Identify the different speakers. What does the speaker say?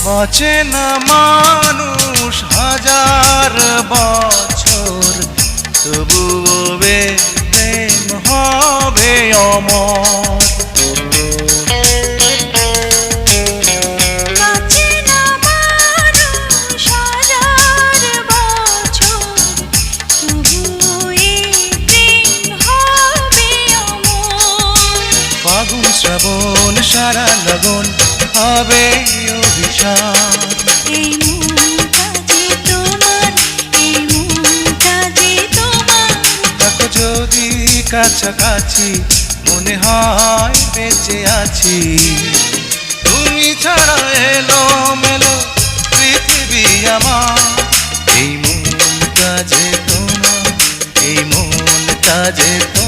Speaker 1: বাঁচে না মানুষ হাজার বছর, তবুও প্রেম হবে অমর। ফাগুন শ্রাবণ সারা লগন হবে অভিশাপ।
Speaker 2: এই মনটা যে তোমার, এই মনটা যে তোমার।
Speaker 1: থাকো যদি কাছাকাছি, মনে হয় বেঁচে আছি। তুমি ছাড়া এলো মেলো পৃথিবী আমার। এই মনটা যে তোমার, এই মনটা যে তোমার।